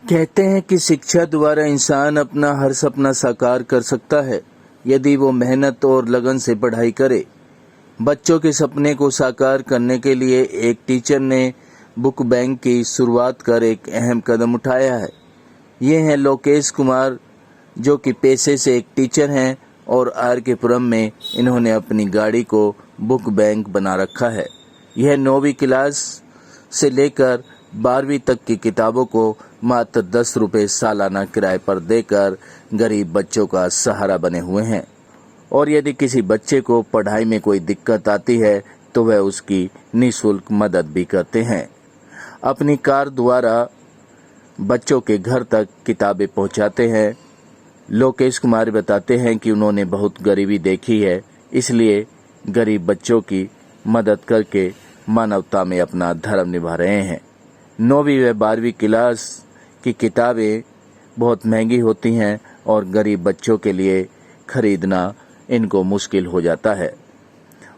कहते हैं कि शिक्षा द्वारा इंसान अपना हर सपना साकार कर सकता है यदि वो मेहनत और लगन से पढ़ाई करे। बच्चों के सपने को साकार करने के लिए एक टीचर ने बुक बैंक की शुरुआत कर एक अहम कदम उठाया है। ये हैं लोकेश कुमार, जो कि पेशे से एक टीचर हैं और आर.के. पुरम में इन्होंने अपनी गाड़ी को बुक बैंक बना रखा है। यह 9वीं क्लास से लेकर 12वीं तक की किताबों को मात्र 10 रुपये सालाना किराए पर देकर गरीब बच्चों का सहारा बने हुए हैं और यदि किसी बच्चे को पढ़ाई में कोई दिक्कत आती है तो वह उसकी निःशुल्क मदद भी करते हैं। अपनी कार द्वारा बच्चों के घर तक किताबें पहुंचाते हैं। लोकेश कुमार बताते हैं कि उन्होंने बहुत गरीबी देखी है, इसलिए गरीब बच्चों की मदद करके मानवता में अपना धर्म निभा रहे हैं। 9वीं व 12वीं क्लास की किताबें बहुत महंगी होती हैं और गरीब बच्चों के लिए खरीदना इनको मुश्किल हो जाता है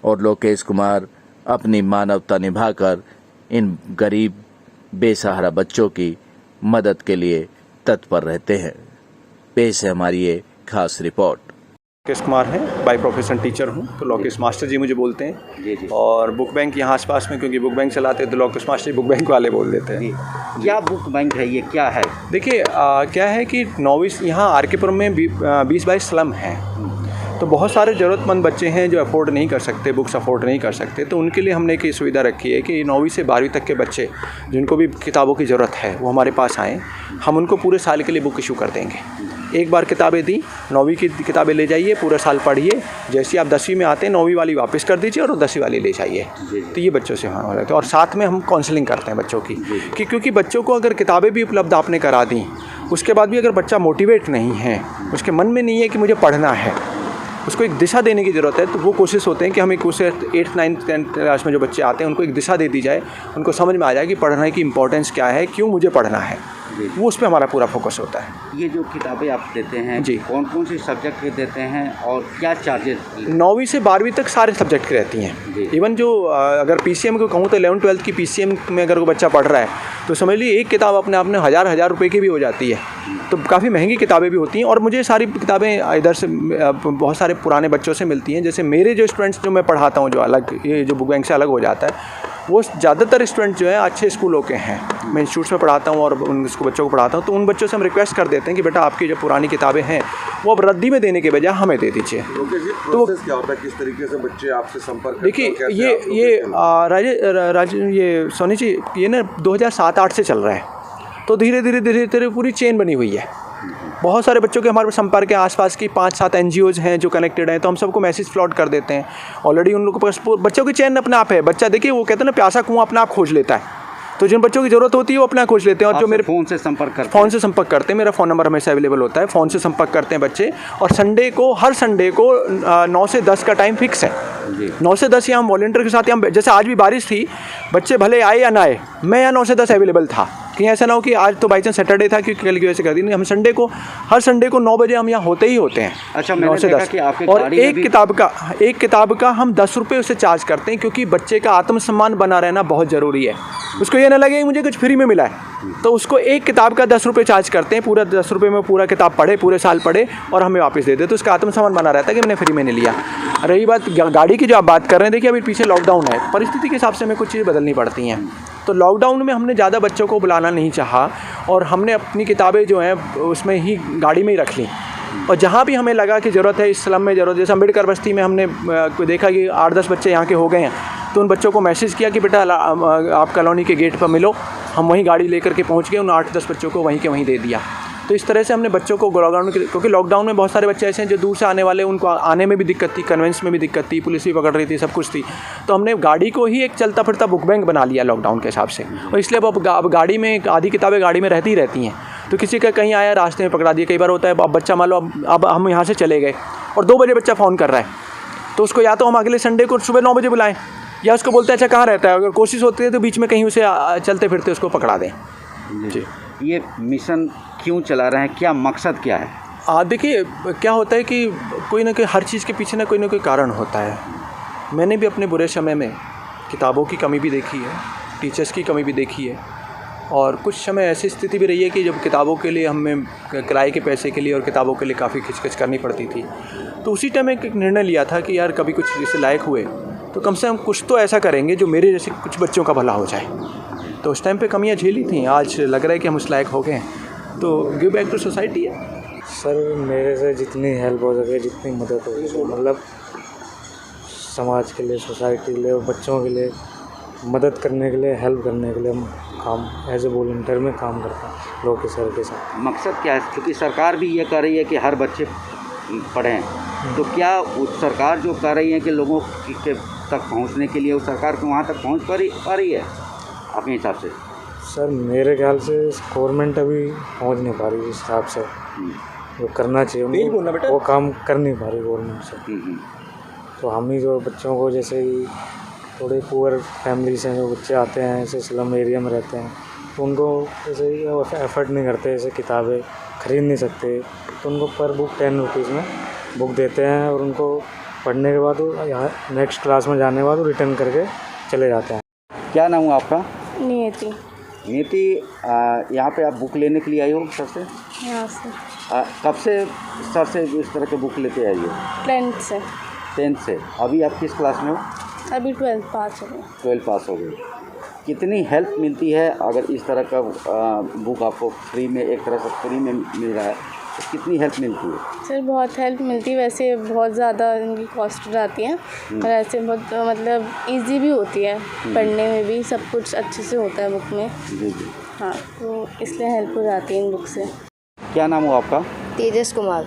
और लोकेश कुमार अपनी मानवता निभाकर इन गरीब बेसहारा बच्चों की मदद के लिए तत्पर रहते हैं। पेश है हमारी ये खास रिपोर्ट। लोकेश कुमार हैं, बाय प्रोफेशन टीचर हूँ, तो लोकेश मास्टर जी मुझे बोलते हैं। जी। और बुक बैंक यहाँ आसपास में, क्योंकि बुक बैंक चलाते हैं तो लोकेश मास्टर जी बुक बैंक वाले बोल देते हैं। क्या बुक बैंक है, ये क्या है? देखिए क्या है कि 9वीं यहाँ आर.के. पुरम में 20-22 स्लम हैं, तो बहुत सारे ज़रूरतमंद बच्चे हैं जो अफोर्ड नहीं कर सकते, बुक्स अफोर्ड नहीं कर सकते। तो उनके लिए हमने एक सुविधा रखी है कि 9वीं से 12वीं तक के बच्चे जिनको भी किताबों की ज़रूरत है वो हमारे पास आएँ, हम उनको पूरे साल के लिए बुक इशू कर देंगे। एक बार किताबें दी, 9वीं की किताबें ले जाइए, पूरा साल पढ़िए, जैसे आप 10वीं में आते हैं 9वीं वाली वापस कर दीजिए और 10वीं वाली ले जाइए। तो ये बच्चों से हाँ रहते हैं। और साथ में हम काउंसलिंग करते हैं बच्चों की, कि क्योंकि बच्चों को अगर किताबें भी उपलब्ध आपने करा दी, उसके बाद भी अगर बच्चा मोटिवेट नहीं है, उसके मन में नहीं है कि मुझे पढ़ना है, उसको एक दिशा देने की ज़रूरत है, तो वो कोशिश होते हैं कि हम एक उसे 8th 9th 10th क्लास में जो बच्चे आते हैं उनको एक दिशा दे दी जाए, उनको समझ में आ जाए कि पढ़ने की इंपॉर्टेंस क्या है, क्यों मुझे पढ़ना है। वो उस पर हमारा पूरा फोकस होता है। ये जो किताबें आप देते हैं जी, कौन कौन से सब्जेक्ट के देते हैं और क्या चार्जेस? 9वीं से 12वीं तक सारे सब्जेक्ट की रहती हैं। इवन जो अगर PCM को कहूँ तो 11th 12th की PCM में अगर कोई बच्चा पढ़ रहा है तो समझ लीजिए एक किताब अपने आप में हज़ार रुपये की भी हो जाती है, तो काफ़ी महंगी किताबें भी होती हैं। और मुझे सारी किताबें इधर से बहुत सारे पुराने बच्चों से मिलती हैं। जैसे मेरे जो स्टूडेंट्स जो मैं पढ़ाता हूँ, जो अलग ये जो बुक बैंक से अलग हो जाता है, वो ज़्यादातर स्टूडेंट जो है अच्छे स्कूलों के हैं। मैं इंस्टीट्यूट्स में पढ़ाता हूँ और उन बच्चों को पढ़ाता हूँ, तो उन बच्चों से हम रिक्वेस्ट कर देते हैं कि बेटा आपकी जो पुरानी किताबें हैं वो अब रद्दी में देने के बजाय हमें दे दीजिए। तो क्या होता है, किस तरीके से बच्चे आपसे संपर्क? देखिए ये सोनी जी, ये ना 2007-8 से चल रहा है, तो धीरे धीरे पूरी चेन बनी हुई है। बहुत सारे बच्चों के हमारे संपर्क के आसपास की 5-7 NGOs हैं जो कनेक्टेड हैं, तो हम सबको मैसेज फ्लॉट कर देते हैं। ऑलरेडी उन लोगों के पास बच्चों की चेन अपने आप है। बच्चा देखिए वो कहते हैं ना, प्यासा कुआं अपने आप खोज लेता है, तो जिन बच्चों की ज़रूरत होती है वो अपना खोज लेते हैं। और जो मेरे फ़ोन से संपर्क करते हैं, मेरा फ़ोन नंबर हमेशा अवेलेबल होता है, फ़ोन से संपर्क करते हैं बच्चे। और हर संडे को 9 से 10 का टाइम फिक्स है। 9 से 10 या हम वॉलंटियर के साथ, हम जैसे आज भी बारिश थी, बच्चे भले आए या ना आए, मैं यहाँ 9 से 10 अवेलेबल था। कहीं ऐसा ना हो कि आज तो बाई चांस सैटरडे था क्योंकि कल की वजह से कर दी, नहीं, हम हर संडे को 9 बजे हम यहाँ होते ही होते हैं। अच्छा, 9 से 10। और एक किताब का हम 10 रुपये उससे चार्ज करते हैं, क्योंकि बच्चे का आत्मसम्मान बना रहना बहुत ज़रूरी है। उसको ये ना लगे मुझे कुछ फ्री में मिला है, तो उसको एक किताब का 10 रुपये चार्ज करते हैं। पूरा 10 रुपये में पूरा किताब पढ़े, पूरे साल पढ़े और हमें वापस दे दे, तो उसका आत्मसम्मान बना रहता है कि मैंने फ्री में नहीं लिया। रही बात गाड़ी की जो आप बात कर रहे हैं, देखिए अभी पीछे लॉकडाउन है, परिस्थिति के हिसाब से हमें कुछ चीज़ें बदलनी पड़ती हैं। तो लॉकडाउन में हमने ज़्यादा बच्चों को बुलाना नहीं चाहा और हमने अपनी किताबें जो हैं उसमें ही गाड़ी में ही रख ली। और जहाँ भी हमें लगा कि ज़रूरत है, इस स्लम में ज़रूरत, जैसे अम्बेडकर बस्ती में हमने देखा कि 8-10 बच्चे यहाँ के हो गए हैं, तो उन बच्चों को मैसेज किया कि बेटा आप कॉलोनी के गेट पर मिलो। हम वहीं गाड़ी लेकर के पहुँच गए, उन 8-10 बच्चों को वहीं के वहीं दे दिया। तो इस तरह से हमने बच्चों को लॉकडाउन, क्योंकि लॉकडाउन में बहुत सारे बच्चे ऐसे हैं जो दूर से आने वाले, उनको आने में भी दिक्कत थी, कन्वेंस में भी दिक्कत थी, पुलिस भी पकड़ रही थी, सब कुछ थी। तो हमने गाड़ी को ही एक चलता फिरता बुक बैंक बना लिया लॉकडाउन के हिसाब से। और इसलिए अब गाड़ी में आधी किताबें गाड़ी में रहती हैं। तो किसी का कहीं आया, रास्ते में पकड़ा दिया। कई बार होता है अब बच्चा मान लो अब हम यहाँ से चले गए और 2 बजे बच्चा फ़ोन कर रहा है, तो उसको या तो हम अगले संडे को सुबह 9 बजे बुलाएं या उसको बोलते हैं अच्छा कहाँ रहता है, अगर कोशिश होती है तो बीच में कहीं उसे चलते फिरते उसको पकड़ा दें। जी, ये मिशन क्यों चला रहे हैं, क्या मकसद क्या है? देखिए क्या होता है कि कोई ना कोई हर चीज़ के पीछे ना कोई कारण होता है। मैंने भी अपने बुरे समय में किताबों की कमी भी देखी है, टीचर्स की कमी भी देखी है, और कुछ समय ऐसी स्थिति भी रही है कि जब किताबों के लिए हमें किराए के पैसे के लिए और किताबों के लिए काफ़ी खिचखिच करनी पड़ती थी। तो उसी टाइम एक निर्णय लिया था कि यार कभी कुछ जैसे लायक हुए तो कम से कम कुछ तो ऐसा करेंगे जो मेरे जैसे कुछ बच्चों का भला हो जाए। तो उस टाइम पे कमियां झेली थी, आज लग रहा है कि हम उस लायक हो गए हैं, तो गिव बैक टू सोसाइटी है। सर मेरे से जितनी हेल्प हो सके, जितनी मदद हो सके, मतलब समाज के लिए, सोसाइटी के लिए, बच्चों के लिए मदद करने के लिए, हेल्प करने के लिए हम काम एज ए वॉलंटियर में काम करते हैं लोगों के सर के साथ। मकसद क्या है, क्योंकि सरकार भी ये कर रही है कि हर बच्चे पढ़ें, तो क्या सरकार जो कर रही है कि लोगों के तक पहुंचने के लिए, वो सरकार को वहां तक पहुंच पा रही है अपने हिसाब से? सर मेरे ख्याल से गवर्नमेंट अभी पहुंच नहीं पा रही, इस हिसाब से जो करना चाहिए उनको वो काम कर नहीं पा रही गवर्नमेंट से। तो हम ही जो बच्चों को, जैसे ही थोड़े पुअर फैमिली से जो बच्चे आते हैं, ऐसे स्लम एरिया में रहते हैं, तो उनको जैसे एफर्ट नहीं करते, जैसे किताबें खरीद नहीं सकते, तो उनको पर बुक 10 रुपीज़ में बुक देते हैं, और उनको पढ़ने के बाद वो यहाँ नेक्स्ट क्लास में जाने के बाद वो रिटर्न करके चले जाते हैं। क्या नाम हुआ आपका? नियति। नीति, यहाँ पे आप बुक लेने के लिए आई हो सर से? यहाँ से। कब से सर से इस तरह के बुक लेते आई हो? 10th से। 10th से। अभी आप किस क्लास में हो? अभी 12th पास हो गई। 12 पास हो गई। कितनी हेल्प मिलती है अगर इस तरह का बुक आपको फ्री में, एक तरह से फ्री में मिल रहा है, तो कितनी हेल्प मिलती है? सर बहुत हेल्प मिलती है, वैसे बहुत ज़्यादा इनकी कॉस्ट जाती है, और ऐसे बहुत मतलब इजी भी होती है, पढ़ने में भी सब कुछ अच्छे से होता है बुक में। जी जी। हाँ, तो इसलिए हेल्प हो जाती है इन बुक से। क्या नाम हो आपका? तेजस कुमार।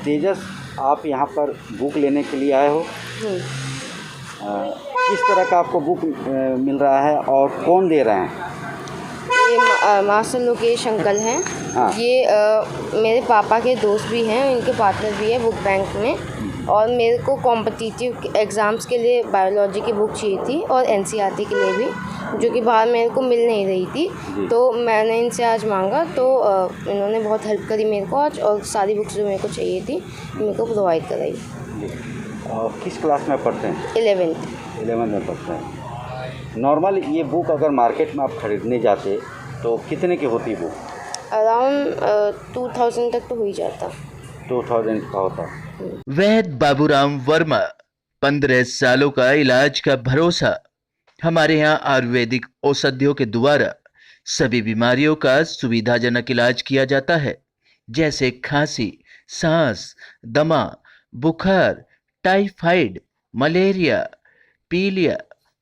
तेजस, आप यहाँ पर बुक लेने के लिए आए हो, किस तरह का आपको बुक मिल रहा है और कौन दे रहे हैं? ये मास्टर लोकेश अंकल हैं। हाँ। ये मेरे पापा के दोस्त भी हैं, इनके पार्टनर भी है बुक बैंक में, और मेरे को कॉम्पिटिटिव एग्ज़ाम्स के लिए बायोलॉजी की बुक चाहिए थी और एनसीईआरटी के लिए भी, जो कि बाहर मेरे को मिल नहीं रही थी, तो मैंने इनसे आज मांगा, तो इन्होंने बहुत हेल्प करी मेरे को आज, और सारी बुक्स जो मेरे को चाहिए थी मेरे को प्रोवाइड कराई। किस क्लास में पढ़ते हैं? 11th में पढ़ते हैं। नॉर्मल ये बुक अगर मार्केट में आप खरीदने जाते तो कितने की होती बुक? अराउंड 2000 तक तो हो ही जाता। 2000 का होता। वैद्य बाबूराम वर्मा, 15 सालों का इलाज का भरोसा। हमारे यहाँ आयुर्वेदिक औषधियों के द्वारा सभी बीमारियों का सुविधाजनक इलाज किया जाता है, जैसे खांसी, सांस, दमा, बुखार, टाइफाइड, मलेरिया, पीलिया,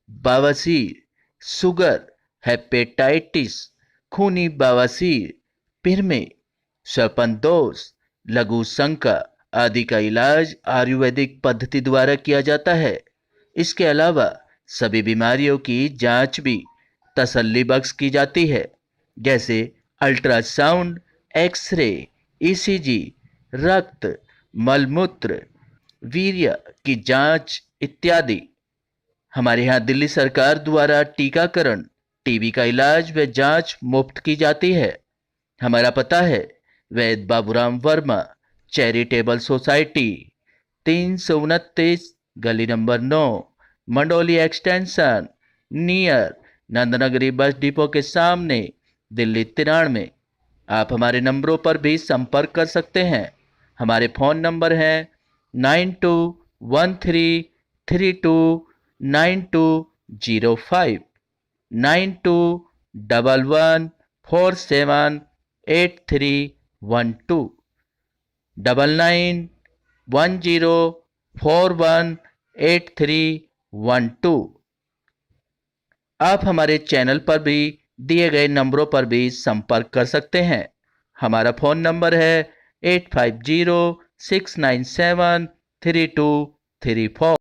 बवासीर, शुगर, हेपेटाइटिस, खूनी बवासीर, पिरमे, श्वापनदोष, लघु शंका आदि का इलाज आयुर्वेदिक पद्धति द्वारा किया जाता है। इसके अलावा सभी बीमारियों की जांच भी तसल्ली बख्श की जाती है, जैसे अल्ट्रासाउंड, एक्सरे, ईसीजी, रक्त, मलमूत्र, वीर्य की जांच इत्यादि। हमारे यहाँ दिल्ली सरकार द्वारा टीकाकरण, टीबी का इलाज व जांच मुफ्त की जाती है। हमारा पता है वैद्य बाबूराम वर्मा, चैरिटेबल सोसाइटी, 329 गली number 9, Mandoli extension, near Nand Nagri bus depot के सामने, दिल्ली 93। आप हमारे नंबरों पर भी संपर्क कर सकते हैं। हमारे फ़ोन नंबर हैं 9213329205, 9211478312, 9910418312। आप हमारे चैनल पर भी दिए गए नंबरों पर भी संपर्क कर सकते हैं। हमारा फ़ोन नंबर है 8506973234।